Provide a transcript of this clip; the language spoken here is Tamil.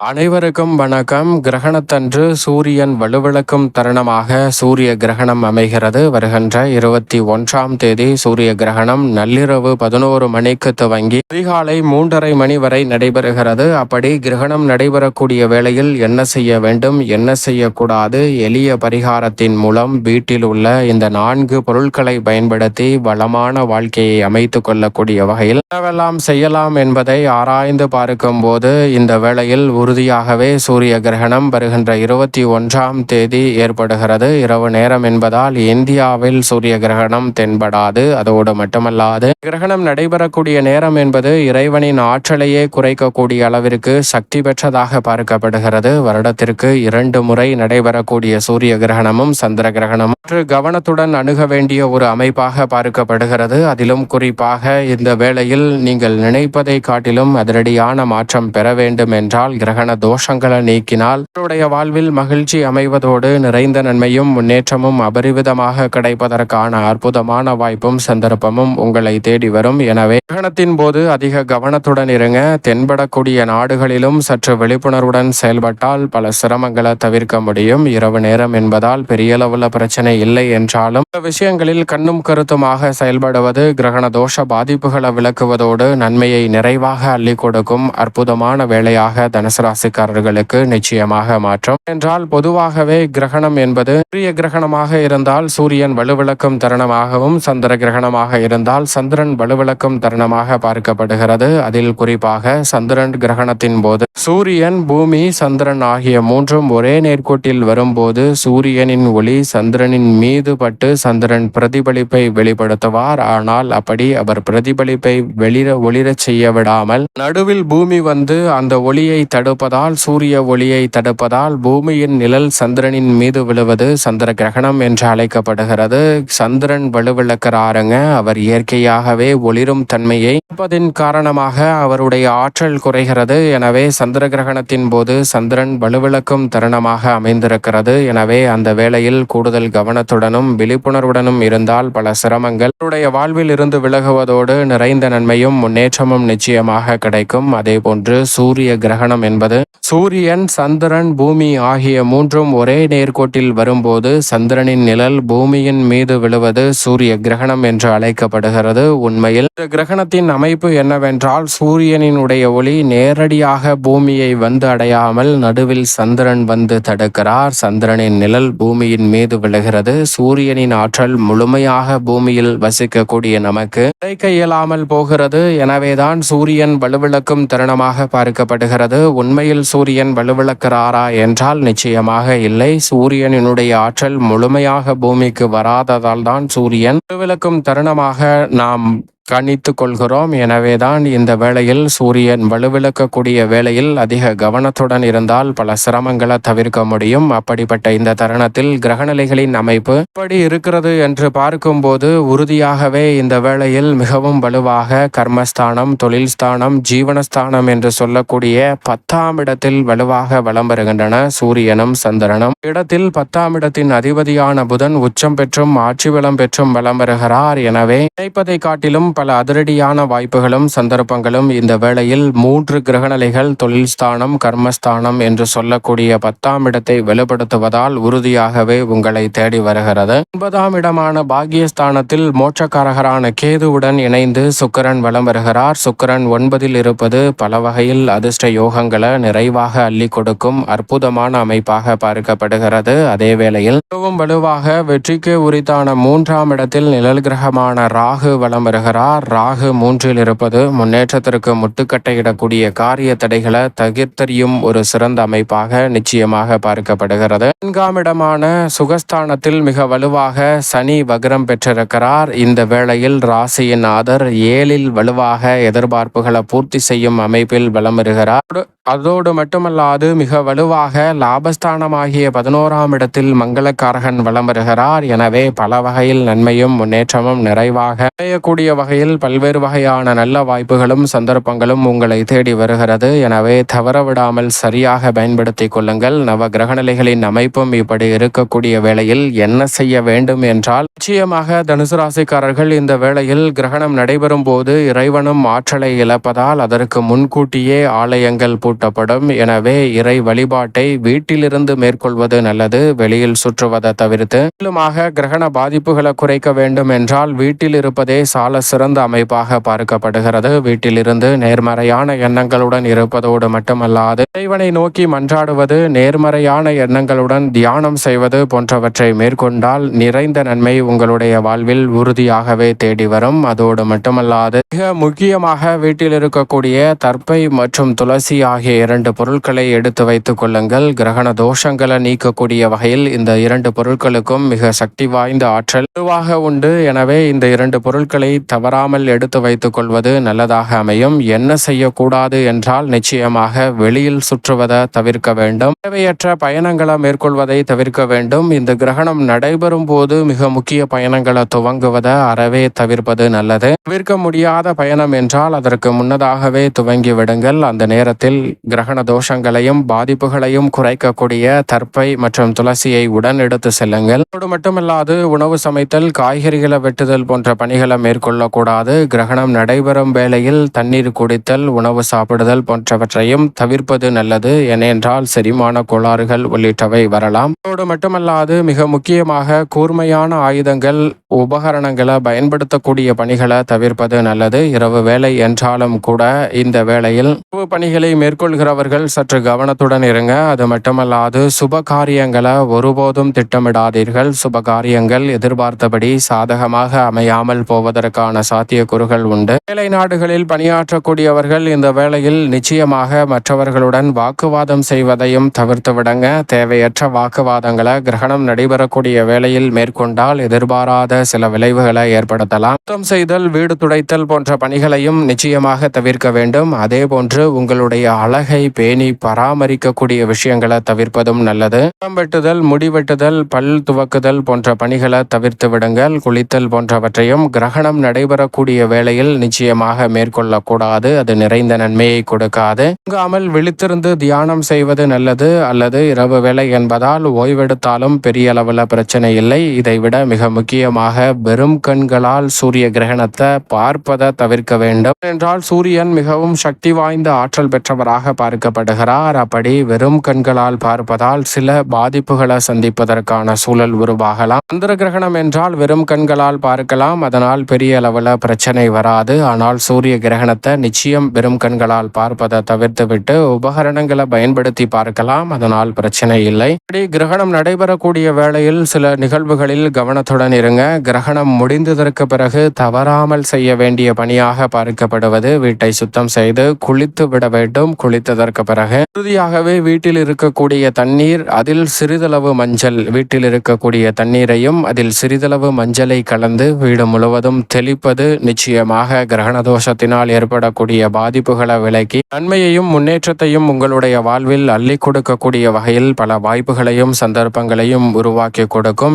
அனைவருக்கும் வணக்கம். கிரகணத்தன்று சூரியன் வலுவிழக்கும் தருணமாக சூரிய கிரகணம் அமைகிறது. வருகின்ற 21ஆம் தேதி சூரிய கிரகணம் நள்ளிரவு 11 மணிக்கு துவங்கி அதிகாலை 3:30 மணி வரை நடைபெறுகிறது. அப்படி கிரகணம் நடைபெறக்கூடிய வேளையில் என்ன செய்ய வேண்டும், என்ன செய்யக்கூடாது, எளிய பரிகாரத்தின் மூலம் வீட்டில் உள்ள இந்த 4 பொருட்களை பயன்படுத்தி வளமான வாழ்க்கையை அமைத்து கொள்ளக்கூடிய வகையில் என்னவெல்லாம் செய்யலாம் என்பதை ஆராய்ந்து பார்க்கும் போது இந்த வேளையில் உறுதியாகவே சூரிய கிரகணம் வருகின்ற 21ஆம் தேதி ஏற்படுகிறது. இரவு நேரம் என்பதால் இந்தியாவில் சூரிய கிரகணம் தென்படாது. அதோடு மட்டுமல்லாது கிரகணம் நடைபெறக்கூடிய நேரம் என்பது இறைவனின் ஆற்றலையே குறைக்கக்கூடிய அளவிற்கு சக்தி பெற்றதாக பார்க்கப்படுகிறது. வருடத்திற்கு 2 முறை நடைபெறக்கூடிய சூரிய கிரகணமும் சந்திர கிரகணமும் கவனத்துடன் அணுக வேண்டிய ஒரு அமைப்பாக பார்க்கப்படுகிறது. அதிலும் குறிப்பாக இந்த வேளையில் நீங்கள் நினைப்பதை காட்டிலும் அதிரடியான மாற்றம் பெற வேண்டும் என்றால் கிரகண தோஷங்களை நீக்கினால் உங்களுடைய வாழ்வில் மகிழ்ச்சி அமைவதோடு நிறைந்த நன்மையும் முன்னேற்றமும் அபரிவிதமாக கிடைப்பதற்கான அற்புதமான வாய்ப்பும் சந்தர்ப்பமும் உங்களை தேடி வரும். எனவே கிரகணத்தின் போது அதிக கவனத்துடன் இருங்க. தென்படக்கூடிய நாடுகளிலும் சற்று விழிப்புணர்வுடன் செயல்பட்டால் பல சிரமங்களை தவிர்க்க முடியும். இரவு நேரம் என்பதால் பெரிய அளவுல பிரச்சனை இல்லை என்றாலும் இந்த விஷயங்களில் கண்ணும் கருத்துமாக செயல்படுவது கிரகண தோஷ பாதிப்புகளை விளக்குவதோடு நன்மையை நிறைவாக அள்ளி கொடுக்கும் அற்புதமான வேளையாக தனுசு ராசிக்காரர்களுக்கு நிச்சயமாக மாற்றம். என்றால் பொதுவாகவே கிரகணம் என்பது சூரிய கிரகணமாக இருந்தால் சூரியன் வலுவிழக்கும் தருணமாகவும், சந்திர கிரகணமாக இருந்தால் சந்திரன் வலுவிழக்கும் தருணமாக பார்க்கப்படுகிறது. அதில் குறிப்பாக சந்திரன் கிரகணத்தின் போது சூரியன், பூமி, சந்திரன் ஆகிய மூன்றும் ஒரே நேர்கோட்டில் வரும்போது சூரியனின் ஒளி சந்திரனின் மீது பட்டு சந்திரன் பிரதிபலிப்பை வெளிப்படுத்துவார். ஆனால் அப்படி அவர் பிரதிபலிப்பை ஒளிரச் செய்ய விடாமல் நடுவில் பூமி வந்து அந்த ஒளியை தடுப்பதால், சூரிய ஒளியை தடுப்பதால் பூமியின் நிழல் சந்திரனின் மீது விழுவது சந்திர கிரகணம் என்று அழைக்கப்படுகிறது. சந்திரன் வலுவிழக்கிறாருங்க. அவர் இயற்கையாகவே ஒளிரும் தன்மையை இருப்பதின் காரணமாக அவருடைய ஆற்றல் குறைகிறது. எனவே சந்திர கிரகணத்தின் போது சந்திரன் வலுவிழக்கும் தருணமாக அமைந்திருக்கிறது. எனவே அந்த வேளையில் கூடுதல் கவனத்துடனும் விழிப்புணர்வுடனும் இருந்தால் பல சிரமங்கள் அவருடைய வாழ்வில் இருந்து விலகுவதோடு நிறைந்த நன்மையும் முன்னேற்றமும் நிச்சயமாக கிடைக்கும். அதே போன்று சூரிய கிரகணம் என்பது சூரியன், சந்திரன், பூமி ஆகிய மூன்றும் ஒரே நேர்கோட்டில் வரும்போது சந்திரனின் நிழல் பூமியின் மீது விழுவது சூரிய கிரகணம் என்று அழைக்கப்படுகிறது. உண்மையில் இந்த கிரகணத்தின் அமைப்பு என்னவென்றால் சூரியனினுடைய ஒளி நேரடியாக பூமியை வந்து அடையாமல் நடுவில் சந்திரன் வந்து தடுக்கிறார். சந்திரனின் நிழல் பூமியின் மீது விழுகிறது. சூரியனின் ஆற்றல் முழுமையாக பூமியில் வசிக்கக்கூடிய நமக்கு கிடைக்க இயலாமல் போகிறது. எனவேதான் சூரியன் வலுவிழக்கும் தருணமாக பார்க்கப்படுகிறது. உண்மையில் சூரியன் வலுவிழக்கிறாரா என்றால் நிச்சயமாக இல்லை. சூரியனினுடைய ஆற்றல் முழுமையாக பூமிக்கு வராததால் தான் சூரியன் வலுவிழக்கும் தருணமாக நாம் கணித்து கொள்கிறோம். எனவேதான் இந்த வேளையில் சூரியன் வலுவிழக்கக்கூடிய வேளையில் அதிக கவனத்துடன் இருந்தால் பல சிரமங்களை தவிர்க்க முடியும். அப்படிப்பட்ட இந்த தருணத்தில் கிரகநிலைகளின் அமைப்பு எப்படி இருக்கிறது என்று பார்க்கும்போது உறுதியாகவே இந்த வேளையில் மிகவும் வலுவாக கர்மஸ்தானம், தொழில் ஸ்தானம், ஜீவனஸ்தானம் என்று சொல்லக்கூடிய 10ஆம் இடத்தில் வலுவாக வலம் வருகின்றன சூரியனும் சந்திரனும். இடத்தில் 10ஆம் இடத்தின் அதிபதியான புதன் உச்சம் பெற்றும் ஆட்சி பலம் பெற்றும் வலம் வருகிறார். எனவே நினைப்பதை காட்டிலும் பல அதிரடியான வாய்ப்புகளும் சந்தர்ப்பங்களும் இந்த வேளையில் 3 கிரகநிலைகள் தொழில் ஸ்தானம், கர்மஸ்தானம் என்று சொல்லக்கூடிய 10ஆம் இடத்தை வெளிப்படுத்துவதால் உறுதியாகவே உங்களை தேடி வருகிறது. 9ஆம் இடமான பாக்கியஸ்தானத்தில் மோட்சக்காரகரான கேதுவுடன் இணைந்து சுக்கிரன் வலம் வருகிறார். சுக்கிரன் 9இல் இருப்பது பல வகையில் அதிர்ஷ்ட யோகங்களை நிறைவாக அள்ளி கொடுக்கும் அற்புதமான அமைப்பாக பார்க்கப்படுகிறது. அதே வேளையில் மிகவும் வலுவாக வெற்றிக்கு உரித்தான 3ஆம் இடத்தில் நிழல் கிரகமான ராகு வலம் வருகிறார். ராகு 3இல் இருப்பது முன்னேற்றத்திற்கு முட்டுக்கட்டையிடக்கூடிய காரிய தடைகளை தகர்த்தெறியும் ஒரு சிறந்த அமைப்பாக நிச்சயமாக பார்க்கப்படுகிறது. 4ஆம் இடமான சுகஸ்தானத்தில் மிக வலுவாக சனி வக்ரம் பெற்றிருக்கிறார். இந்த வேளையில் ராசியின் ஆதர் 7இல் வலுவாக எதிர்பார்ப்புகளை பூர்த்தி செய்யும் அமைப்பில் வலம் வருகிறார். அதோடு மட்டுமல்லாது மிக வலுவாக லாபஸ்தானமாகிய 11ஆம் இடத்தில் மங்களக்காரகன் வலம் வருகிறார். எனவே பல வகையில் நன்மையும் முன்னேற்றமும் நிறைவாக அடையக்கூடிய வகையில் வகையில் பல்வேறு வகையான நல்ல வாய்ப்புகளும் சந்தர்ப்பங்களும் உங்களை தேடி வருகிறது. எனவே தவறவிடாமல் சரியாக பயன்படுத்திக் கொள்ளுங்கள். நவ கிரகநிலைகளின் அமைப்பும் இப்படி இருக்கக்கூடிய வேளையில் என்ன செய்ய வேண்டும் என்றால், நிச்சயமாக தனுசு ராசிக்காரர்கள் இந்த வேளையில் கிரகணம் நடைபெறும் போது இறைவனும் ஆற்றலை இழப்பதால் அதற்கு முன்கூட்டியே ஆலயங்கள் பூட்டப்படும். எனவே இறை வழிபாட்டை வீட்டிலிருந்து மேற்கொள்வது நல்லது. வெளியில் சுற்றுவதை தவிர்த்து மேலுமாக கிரகண பாதிப்புகளை குறைக்க வேண்டும் என்றால் வீட்டில் இருப்பதே சால சிறந்த அமைப்பாக பார்க்கப்படுகிறது. வீட்டிலிருந்து நேர்மறையான எண்ணங்களுடன் இருப்பதோடு மட்டுமல்லாது இறைவனை நோக்கி மன்றாடுவது, நேர்மறையான எண்ணங்களுடன் தியானம் செய்வது போன்றவற்றை மேற்கொண்டால் நிறைந்த நன்மை உங்களுடைய வாழ்வில் உறுதியாகவே தேடி வரும். அதோடு மட்டுமல்லாது மிக முக்கியமாக வீட்டில் இருக்கக்கூடிய தர்ப்பை மற்றும் துளசி ஆகிய 2 பொருட்களை எடுத்து வைத்துக் கொள்ளுங்கள். கிரகண தோஷங்களை நீக்கக்கூடிய வகையில் இந்த 2 பொருட்களுக்கும் மிக சக்தி வாய்ந்த ஆற்றல் பொதுவாக உண்டு. எனவே இந்த 2 பொருட்களை தவறாமல் எடுத்து வைத்துக் கொள்வது நல்லதாக அமையும். என்ன செய்யக்கூடாது என்றால், நிச்சயமாக வெளியில் சுற்றுவதை தவிர்க்க வேண்டும். தேவையற்ற பயணங்களை மேற்கொள்வதை தவிர்க்க வேண்டும். இந்த கிரகணம் நடைபெறும் போது மிக முக்கிய பயணங்களை துவங்குவதை அறவே தவிர்ப்பது நல்லது. தவிர்க்க முடியாத பயணம் என்றால் அதற்கு முன்னதாகவே துவங்கி விடுங்கள். அந்த நேரத்தில் கிரகண தோஷங்களையும் பாதிப்புகளையும் குறைக்கக்கூடிய தர்ப்பை மற்றும் துளசியை உடன் எடுத்து செல்லுங்கள். அதோடு மட்டுமல்லாது உணவு சமைத்தல், காய்கறிகளை வெட்டுதல் போன்ற பணிகளை மேற்கொள்ளக்கூடாது. கிரகணம் நடைபெறும் வேளையில் தண்ணீர் குடித்தல், உணவு சாப்பிடுதல் போன்றவற்றையும் தவிர்ப்பது நல்லது. ஏனென்றால் செரிமான கோளாறுகள் உள்ளிட்டவை வரலாம். அதோடு மட்டுமல்லாது மிக முக்கியமாக கூர்மையான ஆயுதங்கள், உபகரணங்களை பயன்படுத்தக்கூடிய பணிகளை தவிர்ப்பது நல்லது. இரவு வேலை என்றாலும் கூட இந்த வேளையில் இரவு பணிகளை மேற்கொள்கிறவர்கள் சற்று கவனத்துடன் இருங்க. அது மட்டுமல்லாது சுப காரியங்களை ஒருபோதும் திட்டமிடாதீர்கள். சுப காரியங்கள் எதிர்பார்த்தபடி சாதகமாக அமையாமல் போவதற்கான சாத்தியக்கூறுகள் உண்டு. வேலை நாடுகளில் பணியாற்றக்கூடியவர்கள் இந்த வேளையில் நிச்சயமாக மற்றவர்களுடன் வாக்குவாதம் செய்வதையும் தவிர்த்து விடுங்க. தேவையற்ற வாக்குவாதங்களை கிரகணம் நடைபெறக்கூடிய வேளையில் மேற்கொண்டால் எதிர்பாராத சில விளைவுகளை ஏற்படுத்தலாம். சுத்தம் செய்தல், வீடு துடைத்தல் போன்ற பணிகளையும் நிச்சயமாக தவிர்க்க வேண்டும். அதே போன்று உங்களுடைய அழகை பேணி பராமரிக்கக்கூடிய விஷயங்களை தவிர்ப்பதும் நல்லது. வெட்டுதல், முடி வெட்டுதல், பல் துவக்குதல் போன்ற பணிகளை தவிர்த்து விடுங்கள். குளித்தல் போன்றவற்றையும் கிரகணம் நடைபெறக்கூடிய வேளையில் நிச்சயமாக மேற்கொள்ளக்கூடாது. அது நிறைந்த நன்மையை கொடுக்காது. தூங்காமல் விழித்திருந்து தியானம் செய்வது நல்லது. அல்லது இரவு வேலை என்பதால் ஓய்வெடுத்தாலும் பெரிய அளவில் பிரச்சனை இல்லை. இதைவிட மிக முக்கியமாக வெறும் கண்களால் சூரிய கிரகணத்தை பார்ப்பதை தவிர்க்க வேண்டும். என்றால் சூரியன் மிகவும் சக்தி வாய்ந்த ஆற்றல் பெற்றவராக பார்க்கப்படுகிறார். அப்படி வெறும் கண்களால் பார்ப்பதால் சில பாதிப்புகளை சந்திப்பதற்கான சூழல் உருவாகலாம். சந்திர கிரகணம் என்றால் வெறும் கண்களால் பார்க்கலாம். அதனால் பெரிய அளவில் பிரச்சனை வராது. ஆனால் சூரிய கிரகணத்தை நிச்சயம் வெறும் கண்களால் பார்ப்பதை தவிர்த்துவிட்டு உபகரணங்களை பயன்படுத்தி பார்க்கலாம். அதனால் பிரச்சனை இல்லை. இப்படி கிரகணம் நடைபெறக்கூடிய வேளையில் சில நிகழ்வுகளில் கவனத்துடன் இருங்க. கிரகணம் முடிந்ததற்கு பிறகு தவறாமல் செய்ய வேண்டிய பணியாக பார்க்கப்படுவது வீட்டை சுத்தம் செய்து குளித்து விட வேண்டும். குளித்ததற்கு பிறகு உறுதியாகவே வீட்டில் இருக்கக்கூடிய தண்ணீர், அதில் சிறிதளவு மஞ்சள், வீட்டில் இருக்கக்கூடிய தண்ணீரையும் அதில் சிறிதளவு மஞ்சளை கலந்து வீடு முழுவதும் தெளிப்பது நிச்சயமாக கிரகண தோஷத்தினால் ஏற்படக்கூடிய பாதிப்புகளை விலக்கி நன்மையையும் முன்னேற்றத்தையும் உங்களுடைய வாழ்வில் அள்ளி கொடுக்கக்கூடிய வகையில் பல வாய்ப்புகளையும் சந்தர்ப்பங்களையும் உருவாக்கி கொடுக்கும்.